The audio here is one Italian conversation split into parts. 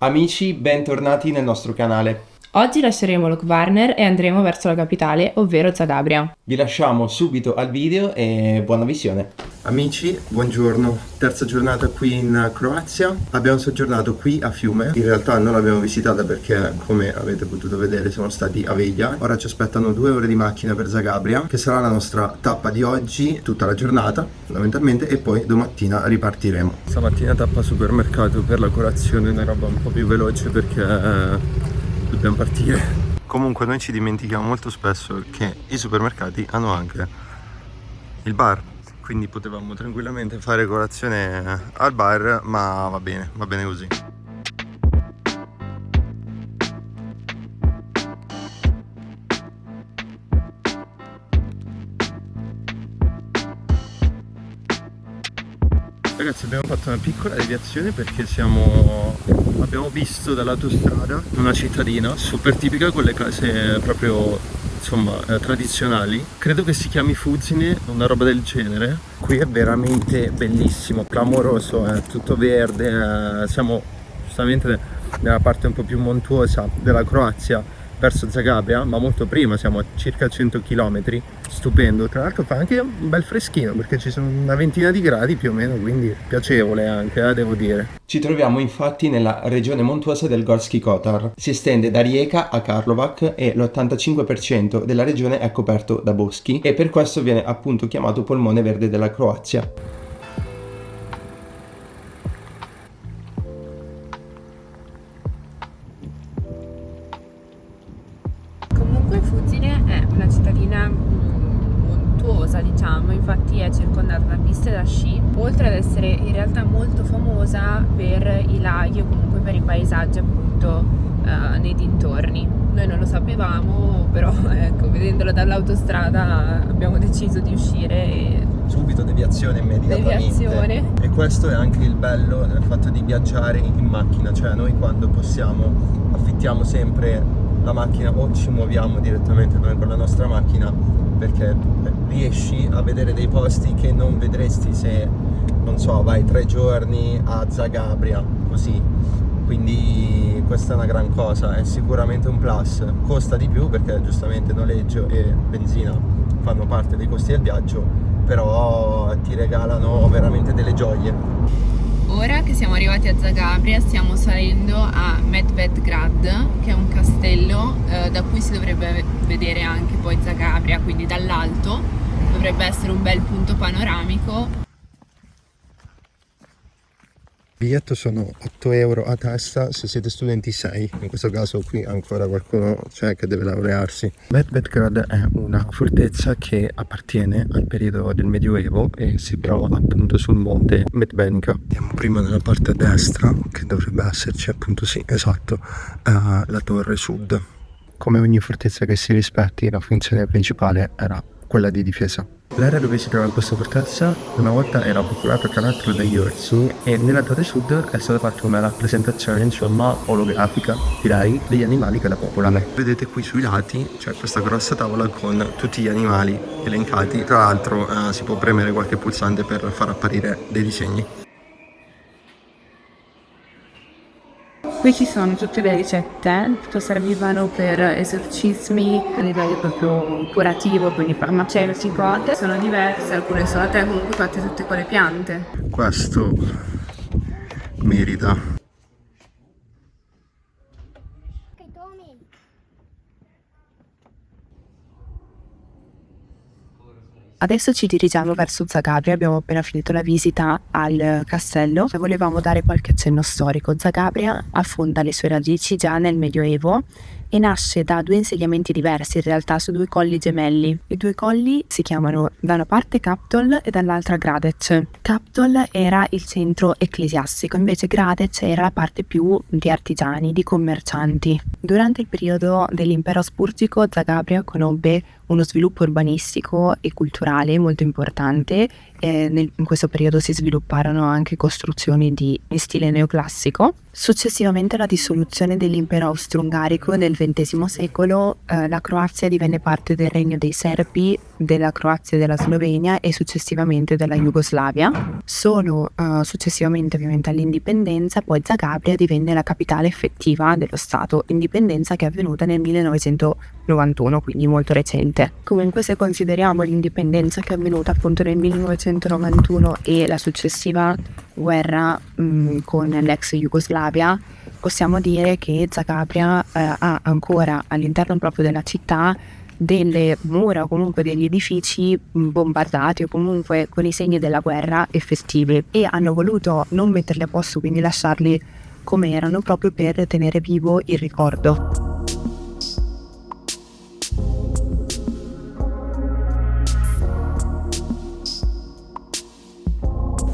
Amici, bentornati nel nostro canale. Oggi lasceremo Loc-Warner e andremo verso la capitale, ovvero Zagabria. Vi lasciamo subito al video e buona visione. Amici, buongiorno. Terza giornata qui in Croazia. Abbiamo soggiornato qui a Fiume. In realtà non l'abbiamo visitata perché, come avete potuto vedere, siamo stati a Veglia. Ora ci aspettano 2 ore di macchina per Zagabria, che sarà la nostra tappa di oggi, tutta la giornata, fondamentalmente, e poi domattina ripartiremo. Stamattina tappa supermercato per la colazione, una roba un po' più veloce perché dobbiamo partire. Comunque noi ci dimentichiamo molto spesso che i supermercati hanno anche il bar, quindi potevamo tranquillamente fare colazione al bar, ma va bene così. Ragazzi, abbiamo fatto una piccola deviazione perché abbiamo visto dall'autostrada una cittadina super tipica con le case proprio, insomma, tradizionali. Credo che si chiami Fuzine, una roba del genere. Qui è veramente bellissimo, clamoroso, è tutto verde. Siamo giustamente nella parte un po' più montuosa della Croazia, verso Zagabria, ma molto prima, siamo a circa 100 km. Stupendo, tra l'altro fa anche un bel freschino perché ci sono una ventina di gradi più o meno, quindi piacevole anche, devo dire. Ci troviamo infatti nella regione montuosa del Gorski Kotar. Si estende da Rijeka a Karlovac e l'85% della regione è coperto da boschi e per questo viene appunto chiamato polmone verde della Croazia. Comunque Fuzine è una cittadina montuosa, diciamo, infatti è circondata da piste da sci, oltre ad essere in realtà molto famosa per i laghi o comunque per i paesaggi appunto nei dintorni. Noi non lo sapevamo, però ecco, vedendolo dall'autostrada abbiamo deciso di uscire e subito deviazione immediatamente. Deviazione. E questo è anche il bello del fatto di viaggiare in macchina, cioè noi quando possiamo affittiamo sempre la macchina o ci muoviamo direttamente noi con la nostra macchina, perché riesci a vedere dei posti che non vedresti se, non so, vai 3 giorni a Zagabria, così. Quindi questa è una gran cosa, è sicuramente un plus. Costa di più perché giustamente noleggio e benzina fanno parte dei costi del viaggio, però ti regalano veramente delle gioie. ora che siamo arrivati a Zagabria stiamo salendo a Medvedgrad, che è un castello da cui si dovrebbe vedere anche poi Zagabria, quindi dall'alto dovrebbe essere un bel punto panoramico. Il biglietto sono 8 euro a testa se siete studenti 6, in questo caso qui ancora qualcuno c'è che deve laurearsi. Medvedgrad è una fortezza che appartiene al periodo del Medioevo e si trova appunto sul monte Medvednica. Andiamo prima nella parte destra, che dovrebbe esserci appunto, sì, esatto, la torre sud. Come ogni fortezza che si rispetti, la funzione principale era quella di difesa. L'area dove si trova questa fortezza una volta era popolata tra l'altro dagli orsi e nella torre sud è stata fatta una rappresentazione, insomma, olografica, direi, degli animali che la popolano. Vedete qui sui lati c'è questa grossa tavola con tutti gli animali elencati, tra l'altro si può premere qualche pulsante per far apparire dei disegni. Qui ci sono tutte le ricette che servivano per esorcismi a livello proprio curativo, quindi farmaceutico. Sono diverse, alcune sono comunque fatte tutte con le piante. Questo merita. Adesso ci dirigiamo verso Zagabria, abbiamo appena finito la visita al castello e volevamo dare qualche accenno storico. Zagabria affonda le sue radici già nel Medioevo e nasce da 2 insediamenti diversi, in realtà su 2 colli gemelli. I 2 colli si chiamano da una parte Kaptol e dall'altra Gradec. Kaptol era il centro ecclesiastico, invece Gradec era la parte più di artigiani, di commercianti. Durante il periodo dell'impero asburgico Zagabria conobbe uno sviluppo urbanistico e culturale molto importante in questo periodo si svilupparono anche costruzioni in stile neoclassico. Successivamente alla dissoluzione dell'impero austro-ungarico nel XX secolo, la Croazia divenne parte del regno dei Serbi, della Croazia e della Slovenia e successivamente della Jugoslavia. Solo successivamente ovviamente all'indipendenza, poi Zagabria divenne la capitale effettiva dello Stato, indipendenza che è avvenuta nel 1991, quindi molto recente. Comunque, se consideriamo l'indipendenza che è avvenuta appunto nel 1991 e la successiva guerra con l'ex Jugoslavia, possiamo dire che Zagabria ha ancora all'interno proprio della città delle mura o comunque degli edifici bombardati o comunque con i segni della guerra effettivi, e hanno voluto non metterli a posto, quindi lasciarli come erano, proprio per tenere vivo il ricordo.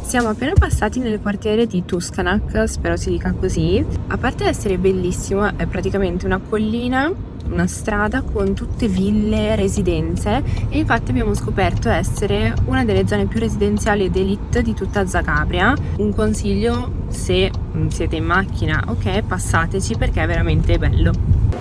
Siamo appena passati nel quartiere di Tuskanak, spero si dica così. A parte essere bellissimo, è praticamente una collina, una strada con tutte ville, residenze, e infatti abbiamo scoperto essere una delle zone più residenziali ed elite di tutta Zagabria. Un consiglio, se siete in macchina, ok, passateci perché è veramente bello.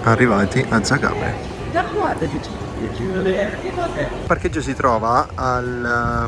Arrivati a Zagabria. Il parcheggio si trova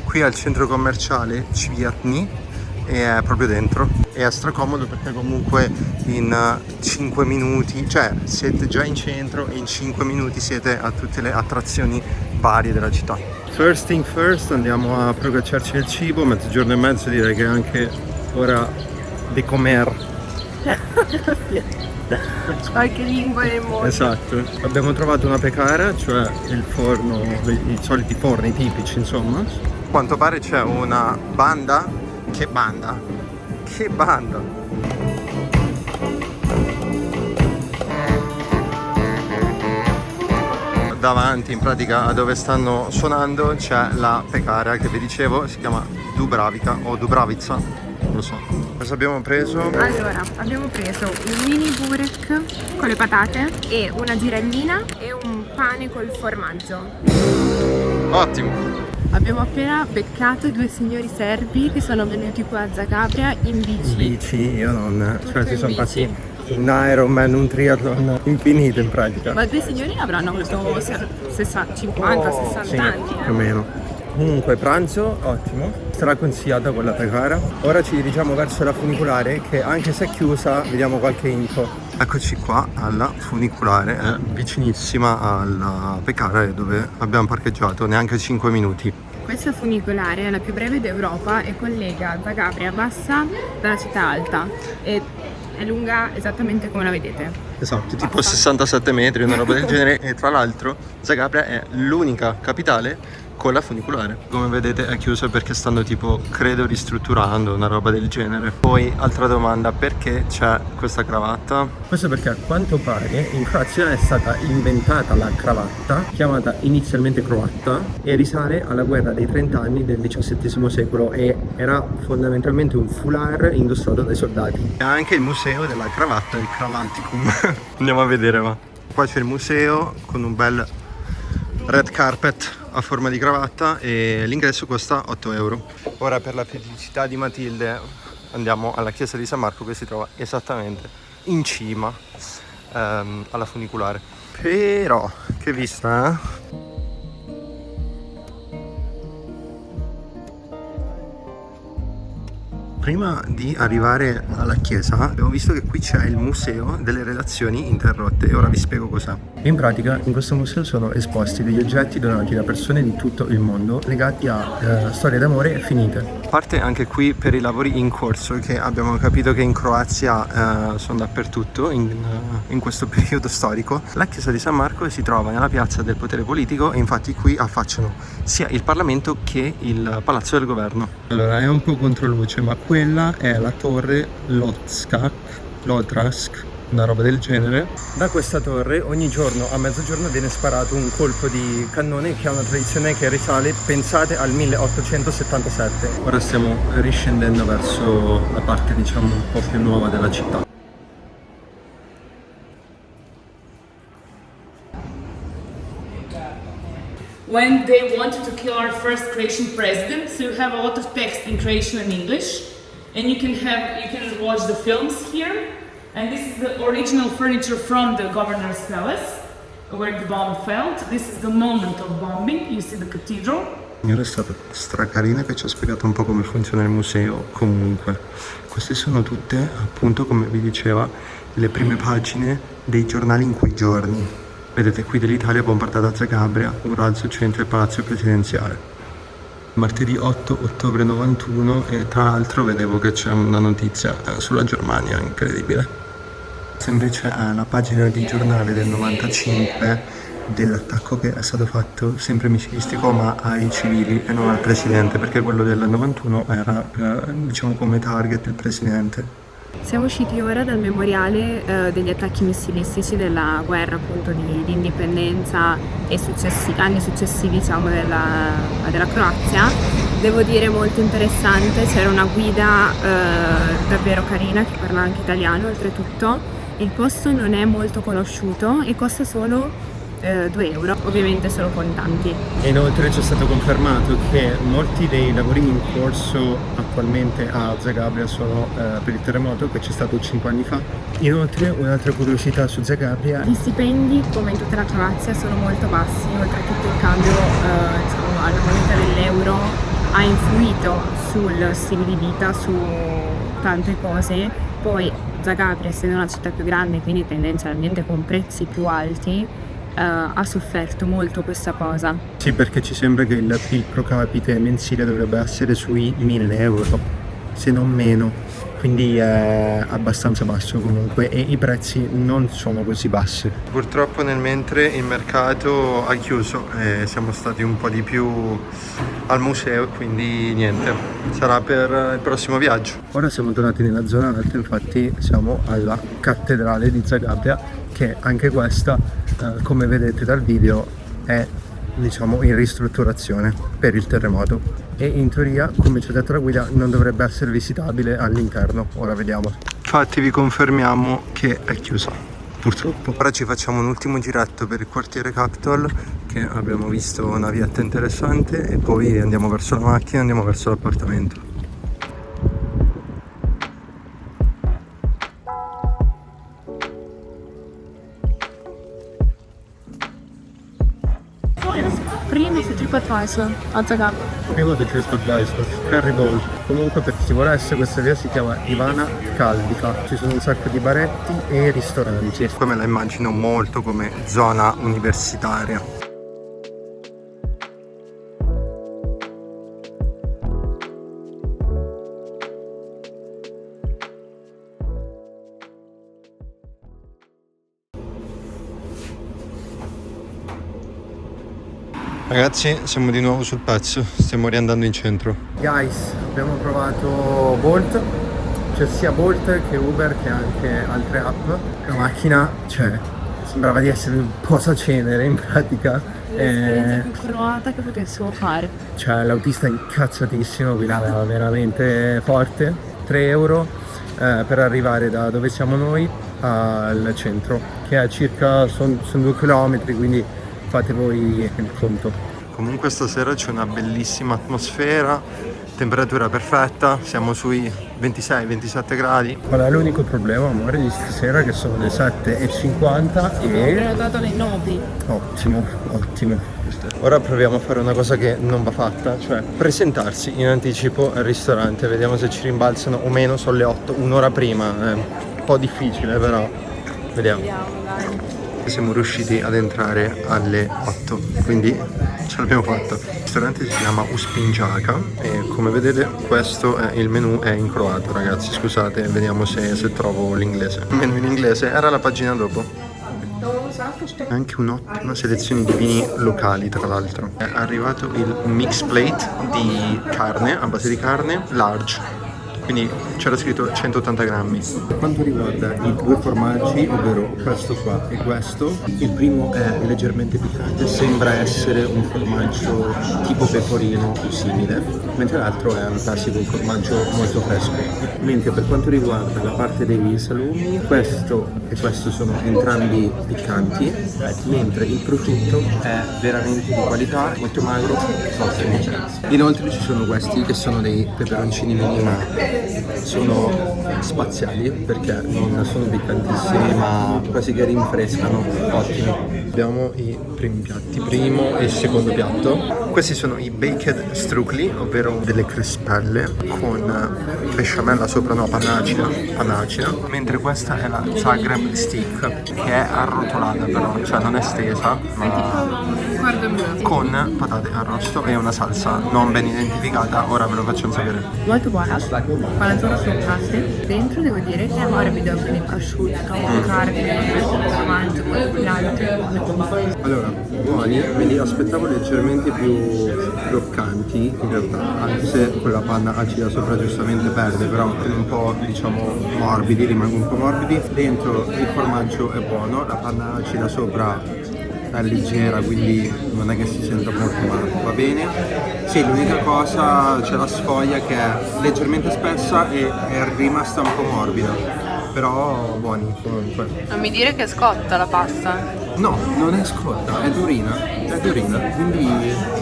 qui al centro commerciale Cviatni e è proprio dentro. È stracomodo perché comunque in 5 minuti, cioè siete già in centro e in 5 minuti siete a tutte le attrazioni varie della città. First thing first, andiamo a procacciarci del cibo, mezzogiorno e mezzo, direi che è anche ora di comer. Qualche lingua nel mondo. Esatto, abbiamo trovato una pecara, cioè il forno, i soliti forni tipici insomma. A quanto pare c'è una banda. Che banda? Che banda? Davanti in pratica a dove stanno suonando c'è la pecara che vi dicevo, si chiama Dubravica o Dubravica, non lo so. Cosa abbiamo preso? Allora, abbiamo preso un mini burek con le patate e una girellina e un pane col formaggio. Ottimo! Abbiamo appena beccato 2 signori serbi che sono venuti qua a Zagabria in bici. Bici, io non. Tutto Cioè si in sono bici. fatti un Ironman, un triathlon infinito in pratica. Ma 2 signori avranno avuto 50-60 Sì, anni. più o meno. Comunque pranzo ottimo, straconsigliata quella pecara. Ora ci dirigiamo verso la funicolare che anche se è chiusa vediamo qualche info. Eccoci qua alla funicolare, è vicinissima alla pecara dove abbiamo parcheggiato neanche 5 minuti. Questa funicolare è la più breve d'Europa e collega Zagabria bassa dalla città alta e è lunga esattamente come la vedete. Esatto, tipo 67 metri, una roba del genere. E tra l'altro Zagabria è l'unica capitale con la funicolare. Come vedete è chiusa perché stanno tipo, credo, ristrutturando una roba del genere. Poi altra domanda, perché c'è questa cravatta? Questo perché a quanto pare in Croazia è stata inventata la cravatta, chiamata inizialmente croatta, e risale alla guerra dei 30 anni del XVII secolo e era fondamentalmente un foulard indossato dai soldati. C'è anche il museo della cravatta, il Cravaticum. Andiamo a vedere, va. Qua c'è il museo con un bel red carpet a forma di cravatta e l'ingresso costa 8 euro. Ora, per la felicità di Matilde, andiamo alla chiesa di San Marco che si trova esattamente in cima alla funicolare. Però che vista, eh? Prima di arrivare alla chiesa abbiamo visto che qui c'è il museo delle relazioni interrotte e ora vi spiego cos'è. In pratica in questo museo sono esposti degli oggetti donati da persone di tutto il mondo legati a storie d'amore finite. A parte anche qui per i lavori in corso, che abbiamo capito che in Croazia sono dappertutto in questo periodo storico. La chiesa di San Marco si trova nella piazza del potere politico e infatti qui affacciano sia il Parlamento che il Palazzo del Governo. Allora è un po' controluce, ma quella è la torre Lotrask, una roba del genere. Da questa torre ogni giorno a mezzogiorno viene sparato un colpo di cannone che ha una tradizione che risale, pensate, al 1877. Ora stiamo riscendendo verso la parte, diciamo, un po' più nuova della città. when they wanted to kill our first Croatian president. So you have a lot of text in Croatian and English, and you can watch the films here. And this is the original furniture from the governor's palace, where the bomb fell. This is the moment of bombing. You see the cathedral. Signora è stata stracarina che ci ha spiegato un po' come funziona il museo. Comunque, queste sono tutte, appunto, come vi diceva, le prime pagine dei giornali in quei giorni. Vedete qui dell'Italia bombardata Zagabria, un razzo centro il palazzo presidenziale. Martedì 8 ottobre 91 e tra l'altro vedevo che c'è una notizia sulla Germania, incredibile. Questa invece è la pagina di giornale del 95 dell'attacco che è stato fatto sempre missilistico ma ai civili e non al presidente, perché quello del 91 era diciamo come target il presidente. Siamo usciti ora dal memoriale degli attacchi missilistici della guerra appunto di indipendenza e anni successivi diciamo della Croazia. Devo dire molto interessante, c'era una guida davvero carina che parla anche italiano oltretutto. Il posto non è molto conosciuto e costa solo 2 euro, ovviamente solo contanti. E inoltre ci è stato confermato che molti dei lavori in corso attualmente a Zagabria sono per il terremoto che c'è stato 5 anni fa. Inoltre un'altra curiosità su Zagabria: gli stipendi, come in tutta la Croazia, sono molto bassi, oltretutto il cambio diciamo, alla moneta dell'euro ha influito sul stile di vita, su tante cose. Poi Zagabria, essendo una città più grande, quindi tendenzialmente con prezzi più alti, ha sofferto molto questa cosa. Sì, perché ci sembra che il PIL pro capite mensile dovrebbe essere sui 1000 euro, se non meno, quindi è abbastanza basso comunque e i prezzi non sono così bassi. Purtroppo nel mentre il mercato ha chiuso e siamo stati un po' di più al museo, quindi niente, sarà per il prossimo viaggio. Ora siamo tornati nella zona alta, infatti siamo alla cattedrale di Zagabria, che anche questa, come vedete dal video, è diciamo in ristrutturazione per il terremoto e in teoria, come ci ha detto la guida, non dovrebbe essere visitabile all'interno. Ora vediamo. Infatti vi confermiamo che è chiusa, purtroppo. Ora ci facciamo un ultimo giretto per il quartiere Capitol, che abbiamo visto una vietta interessante, e poi andiamo verso la macchina, andiamo verso l'appartamento. Prima su TripAdvisor a Zagabria. Prima di TripAdvisor, Carry Bowl. Comunque per chi volesse, questa via si chiama Ivana Kaldica. Ci sono un sacco di baretti e ristoranti. Poi me la immagino molto come zona universitaria. Ragazzi, siamo di nuovo sul pezzo, stiamo riandando in centro. Guys, abbiamo provato Bolt, c'è sia Bolt che Uber che anche altre app. La macchina, cioè, sembrava di essere un posacenere in pratica. L'esperienza più croata che potessimo fare. Cioè, l'autista incazzatissimo, guidava veramente forte. 3 euro per arrivare da dove siamo noi al centro, che è circa, sono 2 chilometri, quindi fate voi il conto. Comunque stasera c'è una bellissima atmosfera, temperatura perfetta, siamo sui 26-27 gradi. Qual è l'unico problema, amore, di stasera? Che sono le 7:50 e... Ho prenotato alle 9. Ottimo, ottimo. Ora proviamo a fare una cosa che non va fatta, cioè presentarsi in anticipo al ristorante, vediamo se ci rimbalzano o meno. Sono le 8, un'ora prima, è un po' difficile però, vediamo. Dai. Siamo riusciti ad entrare alle 8, quindi ce l'abbiamo fatta. Il ristorante si chiama Uspinjaka e come vedete questo è il menù, è in croato, ragazzi, scusate, vediamo se trovo l'inglese. Il menù in inglese era la pagina dopo. Anche un'ottima selezione di vini locali, tra l'altro. È arrivato il mix plate di carne, a base di carne, large, quindi c'era scritto 180 grammi. Per quanto riguarda i due formaggi, ovvero questo qua e questo, il primo è leggermente piccante, sembra essere un formaggio tipo pecorino o simile, mentre l'altro è un classico formaggio molto fresco. Mentre per quanto riguarda la parte dei salumi, questo e questo sono entrambi piccanti, mentre il prosciutto è veramente di qualità, molto magro, ottimo. Inoltre ci sono questi che sono dei peperoncini mini, ma sono spaziali perché non sono piccantissimi ma quasi che rinfrescano, ottimi. Abbiamo i primi piatti, primo e secondo piatto. Questi sono i baked strugli, ovvero delle crispelle con besciamella sopra, no, panna acida, mentre questa è la Zagreb stick, che è arrotolata però, cioè non è stesa, ma con patate arrosto e una salsa non ben identificata, ora ve lo facciamo sapere. Molto buona, panettone sopraste. Dentro devo dire che è morbido, quindi prosciutto, carne, formaggio, piccante. Allora, buoni, me li aspettavo leggermente più croccanti in realtà, anche se con la panna acida sopra giustamente perde, però un po' diciamo morbidi, rimangono un po' morbidi. Dentro il formaggio è buono, la panna acida sopra è leggera, quindi non è che si senta molto, ma va bene. Sì, l'unica cosa, c'è la sfoglia che è leggermente spessa e è rimasta un po' morbida, però buoni comunque. Non mi dire che è scotta la pasta. No, non è scotta, è durina, quindi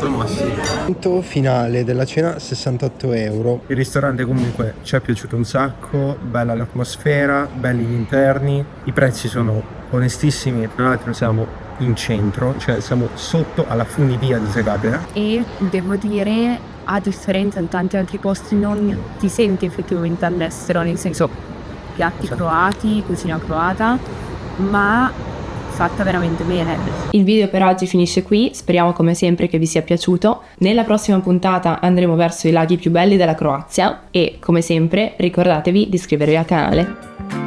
promossi. Punto finale della cena, 68 euro. Il ristorante comunque ci è piaciuto un sacco, bella l'atmosfera, belli gli interni, i prezzi sono onestissimi, tra l'altro siamo in centro, cioè siamo sotto alla funivia di Zagabria. E devo dire, a differenza di tanti altri posti, non ti senti effettivamente all'estero, nel senso piatti croati, cucina croata, ma fatta veramente bene. Il video per oggi finisce qui, speriamo come sempre che vi sia piaciuto. Nella prossima puntata andremo verso i laghi più belli della Croazia e come sempre ricordatevi di iscrivervi al canale.